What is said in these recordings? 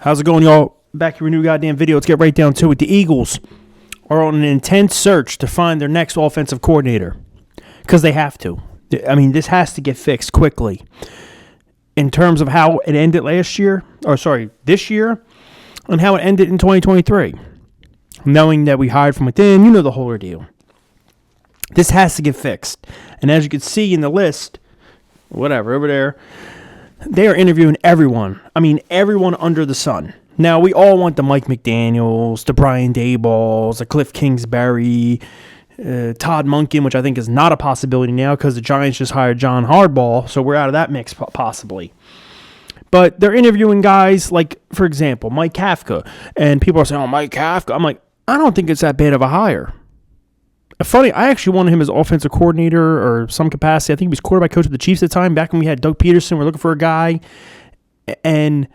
How's it going, y'all? Back here with a new goddamn video. Let's get right down to it. The Eagles are on an intense search to find their next offensive coordinator because they have to. I mean, this has to get fixed quickly. In terms of how it ended this year, and how it ended in 2023. Knowing that we hired from within, you know the whole ordeal. This has to get fixed. And as you can see in the list, over there, they are interviewing everyone. I mean, everyone under the sun. Now, we all want the Mike McDaniels, the Brian Dabolls, the Cliff Kingsbury, Todd Monken, which I think is not a possibility now because the Giants just hired John Harbaugh, so we're out of that mix possibly. But they're interviewing guys like, for example, Mike Kafka. And people are saying, oh, Mike Kafka. I'm like, I don't think it's that bad of a hire. Funny, I actually wanted him as offensive coordinator or some capacity. I think he was quarterback coach of the Chiefs at the time. Back when we had Doug Peterson, we're looking for a guy and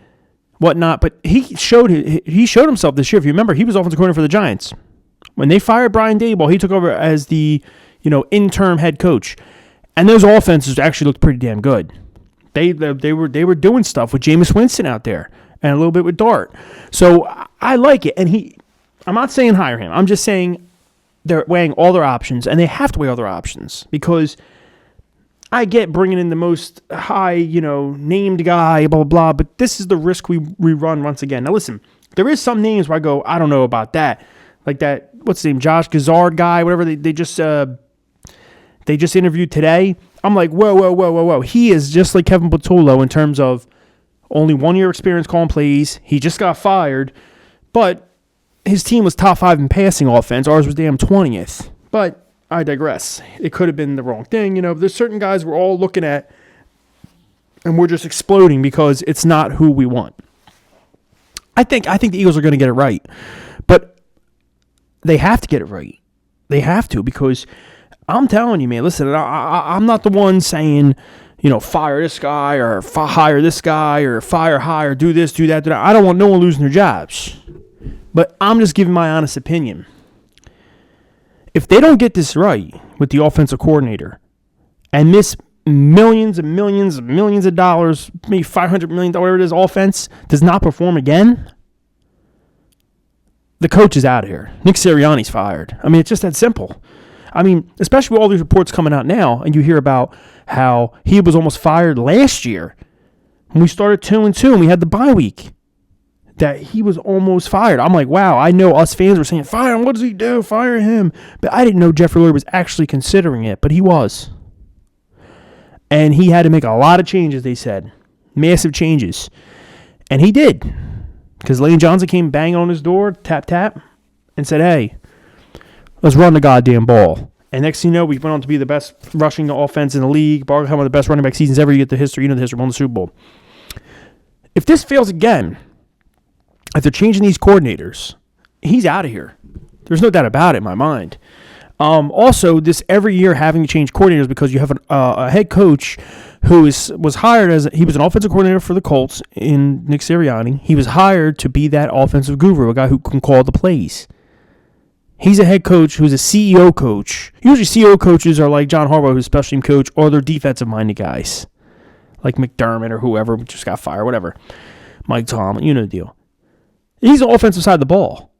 whatnot. But he showed himself this year. If you remember, he was offensive coordinator for the Giants. When they fired Brian Daboll, he took over as the interim head coach. And those offenses actually looked pretty damn good. They were doing stuff with Jameis Winston out there and a little bit with Dart. So I like it. And I'm not saying hire him. I'm just saying they're weighing all their options, and they have to weigh all their options because I get bringing in the most high, named guy, blah, blah, blah, but this is the risk we run once again. Now, listen, there is some names where I go, I don't know about that. Like that, what's his name, Josh Gazard guy, whatever, they just interviewed today. I'm like, whoa. He is just like Kevin Patullo in terms of only 1 year experience calling plays. He just got fired, but his team was top 5 in passing offense. Ours was damn 20th. But I digress. It could have been the wrong thing. There's certain guys we're all looking at, and we're just exploding because it's not who we want. I think the Eagles are going to get it right. But they have to get it right. They have to, because I'm telling you, man, listen, I'm not the one saying, fire this guy or hire this guy or hire, do this, do that, do that. I don't want no one losing their jobs. But I'm just giving my honest opinion. If they don't get this right with the offensive coordinator and miss millions and millions and millions of dollars, maybe $500 million, whatever it is, offense does not perform again, the coach is out of here. Nick Sirianni's fired. I mean, it's just that simple. I mean, especially with all these reports coming out now, and you hear about how he was almost fired last year when we started 2-2 and we had the bye week. That he was almost fired. I'm like, wow, I know us fans were saying, fire him, what does he do? Fire him. But I didn't know Jeffrey Lurie was actually considering it, but he was. And he had to make a lot of changes, they said. Massive changes. And he did. Because Lane Johnson came banging on his door, tap, tap, and said, hey, let's run the goddamn ball. And next thing you know, we went on to be the best rushing offense in the league. Barkley had one of the best running back seasons ever. You get the history, the history, won the Super Bowl. If this fails again, if they're changing these coordinators, he's out of here. There's no doubt about it in my mind. Also, this every year having to change coordinators because you have a head coach who was hired he was an offensive coordinator for the Colts in Nick Sirianni. He was hired to be that offensive guru, a guy who can call the plays. He's a head coach who's a CEO coach. Usually CEO coaches are like John Harbaugh, who's a special team coach, or they're defensive-minded guys like McDermott or whoever just got fired, whatever. Mike Tomlin, you know the deal. He's on the offensive side of the ball,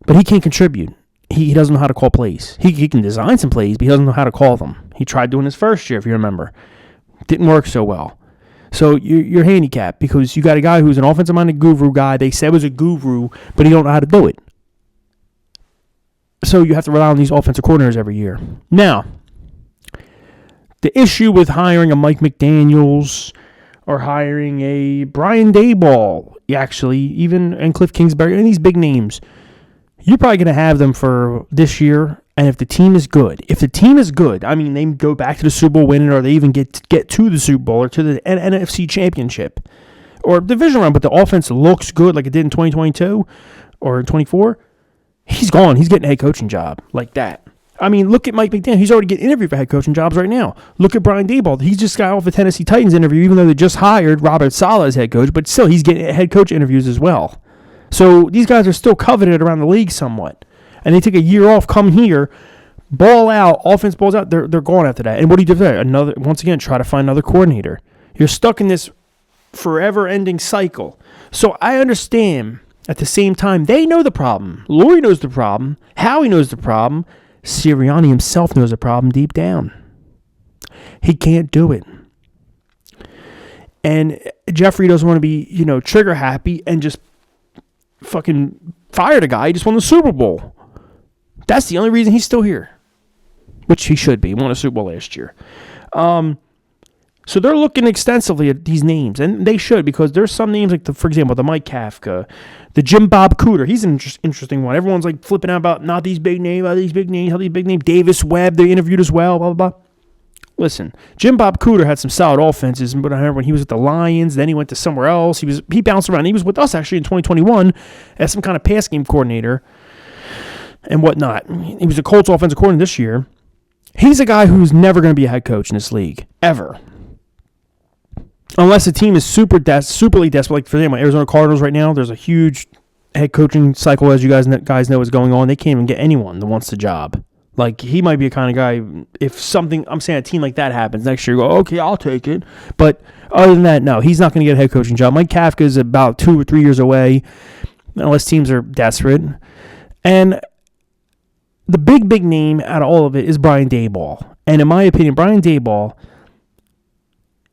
but he can't contribute. He doesn't know how to call plays. He can design some plays, but he doesn't know how to call them. He tried doing his first year, if you remember. Didn't work so well. So you're handicapped because you got a guy who's an offensive-minded guru guy. They said was a guru, but he don't know how to do it. So you have to rely on these offensive coordinators every year. Now, the issue with hiring a Mike McDaniels or hiring a Brian Daboll, actually, and Cliff Kingsbury, and these big names, you're probably going to have them for this year. And if the team is good, I mean, they go back to the Super Bowl winning, or they even get to the Super Bowl or to the NFC Championship or division round, but the offense looks good like it did in 2022 or 24, he's gone. He's getting a head coaching job like that. I mean, look at Mike McDaniel. He's already getting interviewed for head coaching jobs right now. Look at Brian Daboll. He just got off the Tennessee Titans interview, even though they just hired Robert Saleh as head coach, but still, he's getting head coach interviews as well. So these guys are still coveted around the league somewhat. And they take a year off, come here, ball out, offense balls out, they're gone after that. And what do you do there? Once again, try to find another coordinator. You're stuck in this forever-ending cycle So I understand at the same time, they know the problem. Lurie knows the problem. Howie knows the problem. Sirianni himself knows the problem deep down. He can't do it. And Jeffrey doesn't want to be, trigger happy and just fucking fire the guy. He just won the Super Bowl. That's the only reason he's still here. Which he should be. He won a Super Bowl last year. So they're looking extensively at these names, and they should, because there's some names like, for example, the Mike Kafka, the Jim Bob Cooter. He's an interesting one. Everyone's like flipping out about not these big names, how these big names. Davis Webb, they interviewed as well, blah, blah, blah. Listen, Jim Bob Cooter had some solid offenses, but I remember when he was at the Lions, then he went to somewhere else. He bounced around. He was with us actually in 2021 as some kind of pass game coordinator and whatnot. He was a Colts offensive coordinator this year. He's a guy who's never going to be a head coach in this league, ever. Unless the team is superly desperate, like for example, Arizona Cardinals right now, there's a huge head coaching cycle, as you guys know is going on. They can't even get anyone that wants the job. Like, he might be a kind of guy, if something, I'm saying a team like that happens next year, you go, okay, I'll take it. But other than that, no, he's not going to get a head coaching job. Mike Kafka is about 2 or 3 years away, unless teams are desperate. And the big name out of all of it is Brian Daboll. And in my opinion, Brian Daboll,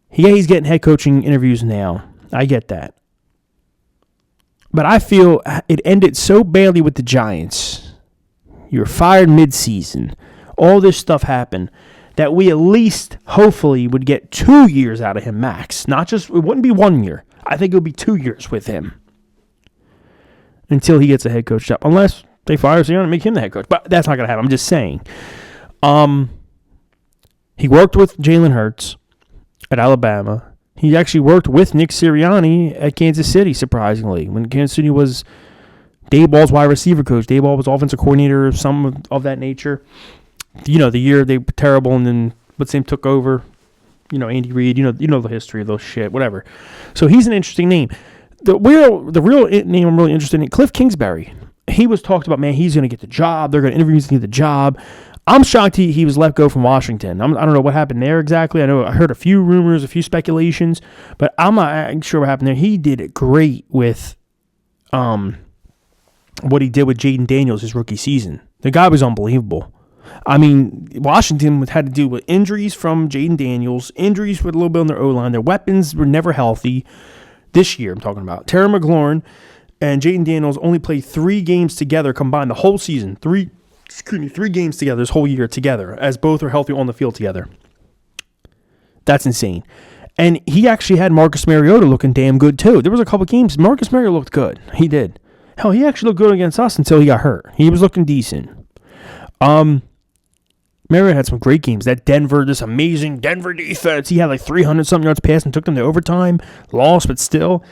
he's getting head coaching interviews now. I get that. But I feel it ended so badly with the Giants. You were fired mid-season. All this stuff happened that we at least, hopefully, would get 2 years out of him max. It wouldn't be 1 year. I think it would be 2 years with him until he gets a head coach job. Unless they fire Sirianni and make him the head coach. But that's not going to happen. I'm just saying. He worked with Jalen Hurts at Alabama. He actually worked with Nick Sirianni at Kansas City, surprisingly. When Kansas City was Daboll's wide receiver coach. Daboll was offensive coordinator, some of that nature. The year they were terrible, and then what's his name took over. Andy Reid. You know the history of those shit. Whatever. So he's an interesting name. The real name I'm really interested in, Cliff Kingsbury. He was talked about. Man, he's going to get the job. They're going to interview him to get the job. I'm shocked he was let go from Washington. I don't know what happened there exactly. I heard a few rumors, a few speculations, but I'm not sure what happened there. He did it great with what he did with Jaden Daniels his rookie season. The guy was unbelievable. I mean, Washington had to deal with injuries from Jaden Daniels, injuries with a little bit on their O-line. Their weapons were never healthy. This year, I'm talking about. Terry McLaurin and Jaden Daniels only played 3 games together combined the whole season. 3 games together this whole year together, as both are healthy on the field together. That's insane. And he actually had Marcus Mariota looking damn good, too. There was a couple games. Marcus Mariota looked good. He did. Hell, he actually looked good against us until he got hurt. He was looking decent. Mariota had some great games. This amazing Denver defense. He had like 300-something yards passing, took them to overtime. Lost, but still.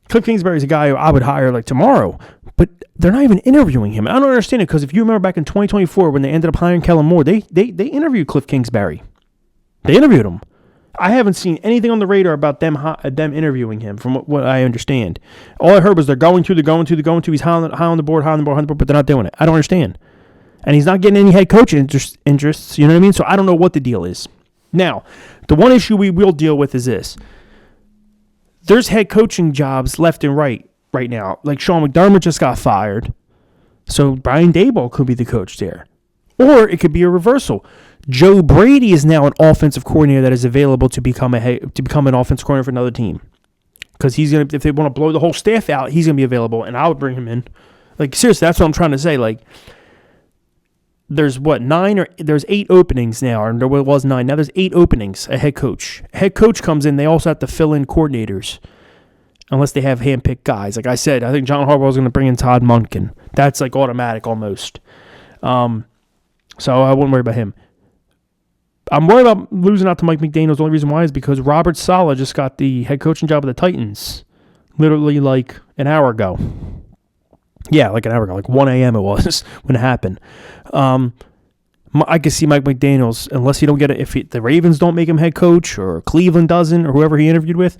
Cliff Kingsbury's a guy who I would hire like tomorrow. But they're not even interviewing him. I don't understand it, because if you remember back in 2024 when they ended up hiring Kellen Moore, they interviewed Cliff Kingsbury. They interviewed him. I haven't seen anything on the radar about them interviewing him, from what I understand. All I heard was they're going to. He's high on the board, but they're not doing it. I don't understand. And he's not getting any head coach interests, you know what I mean? So I don't know what the deal is. Now, the one issue we will deal with is this. There's head coaching jobs left and right now. Like Sean McDermott just got fired. So Brian Daboll could be the coach there. Or it could be a reversal. Joe Brady is now an offensive coordinator that is available to become an offensive coordinator for another team. Because if they want to blow the whole staff out, he's going to be available, and I would bring him in. Like, seriously, that's what I'm trying to say. Like, there's 8 openings now, or there was 9. Now there's 8 openings, a head coach. A head coach comes in, they also have to fill in coordinators. Unless they have hand-picked guys. Like I said, I think John Harbaugh is going to bring in Todd Monken. That's like automatic almost. So I wouldn't worry about him. I'm worried about losing out to Mike McDaniels. The only reason why is because Robert Saleh just got the head coaching job of the Titans. Literally like an hour ago. Yeah, like an hour ago. Like 1 a.m. it was when it happened. I could see Mike McDaniels, unless he don't get it, if the Ravens don't make him head coach, or Cleveland doesn't, or whoever he interviewed with,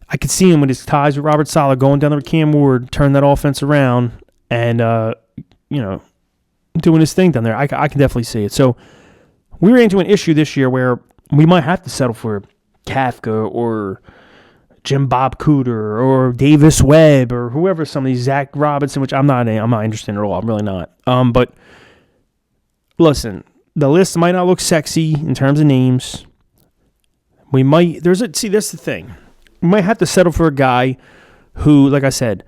I could see him with his ties with Robert Saleh going down there with Cam Ward, turn that offense around, and doing his thing down there. I can definitely see it. So we ran into an issue this year where we might have to settle for Kafka or Jim Bob Cooter or Davis Webb or whoever, some of these Zach Robinson, which I'm not interested in at all. I'm really not. But listen, the list might not look sexy in terms of names. That's the thing. We might have to settle for a guy who, like I said,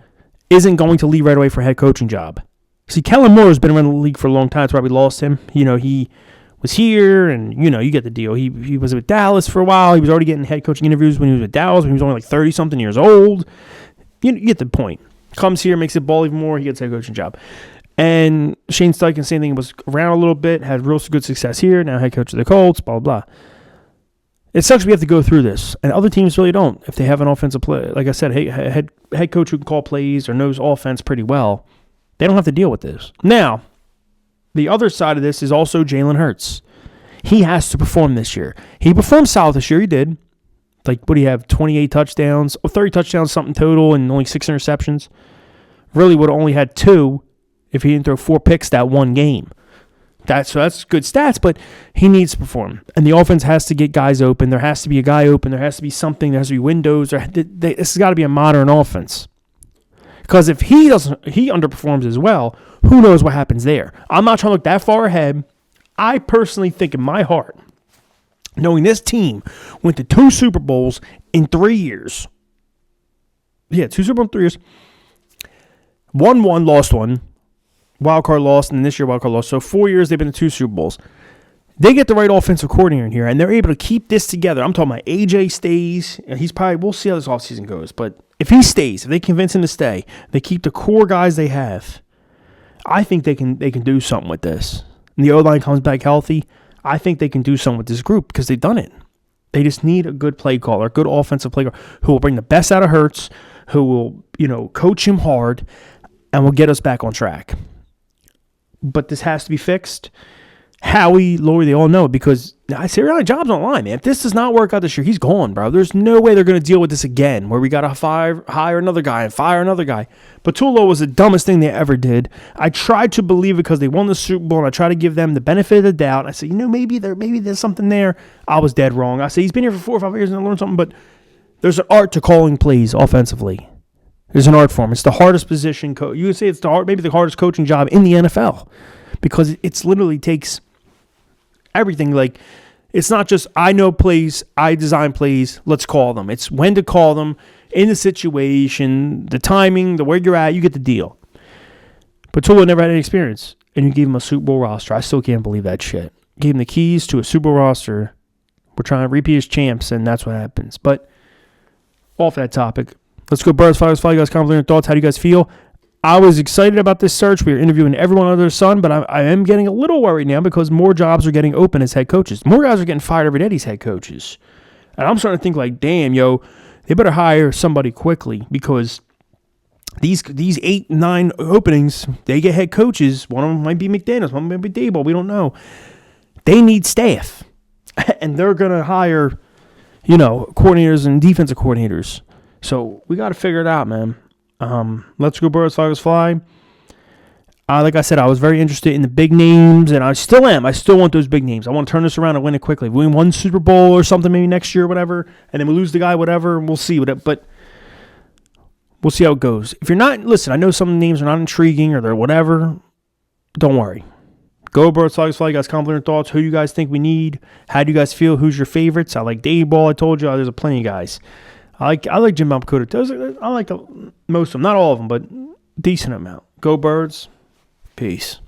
isn't going to leave right away for a head coaching job. See, Kellen Moore has been around the league for a long time. That's why we lost him. He was here, and, you get the deal. He was with Dallas for a while. He was already getting head coaching interviews when he was with Dallas, when he was only like 30-something years old. You get the point. Comes here, makes it ball even more, he gets a head coaching job. And Shane Steichen, same thing, was around a little bit, had real good success here, now head coach of the Colts, blah, blah, blah. It sucks we have to go through this, and other teams really don't. If they have an offensive play, like I said, head coach who can call plays or knows offense pretty well, they don't have to deal with this. Now, the other side of this is also Jalen Hurts. He has to perform this year. He performed solid this year. He did. Like, what do you have? 28 touchdowns, 30 touchdowns, something total, and only 6 interceptions. Really would have only had 2 if he didn't throw 4 picks that one game. That's good stats, but he needs to perform. And the offense has to get guys open. There has to be a guy open. There has to be something. There has to be windows. This has got to be a modern offense. Because if he underperforms as well, who knows what happens there? I'm not trying to look that far ahead. I personally think in my heart, knowing this team went to 2 Super Bowls in 3 years. Yeah, 2 Super Bowls in 3 years. Won 1, lost 1. Wild card lost, and this year wild card lost. So 4 years they've been to 2 Super Bowls. They get the right offensive coordinator in here, and they're able to keep this together. I'm talking about AJ stays. We'll see how this offseason goes. But if he stays, if they convince him to stay, they keep the core guys they have, I think they can do something with this. And the O-line comes back healthy, I think they can do something with this group because they've done it. They just need a good play caller, a good offensive play caller who will bring the best out of Hurts, who will, coach him hard, and will get us back on track. But this has to be fixed. Howie, Lori, they all know because Sirianni job's on the line, man. If this does not work out this year, he's gone, bro. There's no way they're going to deal with this again where we got to hire another guy and fire another guy. Patullo was the dumbest thing they ever did. I tried to believe it because they won the Super Bowl, and I tried to give them the benefit of the doubt. I said, maybe there's something there. I was dead wrong. I said, he's been here for 4 or 5 years and I learned something, but there's an art to calling plays offensively. There's an art form. It's the hardest position. You would say it's maybe the hardest coaching job in the NFL because it's literally takes everything. Like, it's not just I know plays, I design plays, let's call them. It's when to call them, in the situation, the timing, the where you're at, you get the deal. But Tua never had any experience, and you gave him a Super Bowl roster. I still can't believe that shit. Gave him the keys to a Super Bowl roster. We're trying to repeat as champs, and that's what happens. But off that topic, let's go Birds, Flyers, Fly. You guys comment on your thoughts. How do you guys feel? I was excited about this search. We were interviewing everyone under the sun, but I am getting a little worried now because more jobs are getting open as head coaches. More guys are getting fired every day as head coaches. And I'm starting to think like, damn, they better hire somebody quickly because these 8, 9 openings, they get head coaches. One of them might be McDaniels, one might be Daboll. We don't know. They need staff. And they're going to hire, coordinators and defensive coordinators. So we got to figure it out, man. Let's go Birds, Flyers, Fly. Like I said, I was very interested in the big names, and I still am. I still want those big names. I want to turn this around and win it quickly. We win 1 Super Bowl or something maybe next year or whatever, and then we lose the guy, whatever, and we'll see. But we'll see how it goes. If you're not, listen, I know some names are not intriguing or they're whatever. Don't worry. Go Birds, Flyers, Fly. You guys comment on your thoughts. Who you guys think we need? How do you guys feel? Who's your favorites? I like Daboll. I told you there's a plenty of guys. I like Jim Bob Cooter. I like most of them. Not all of them, but decent amount. Go Birds. Peace.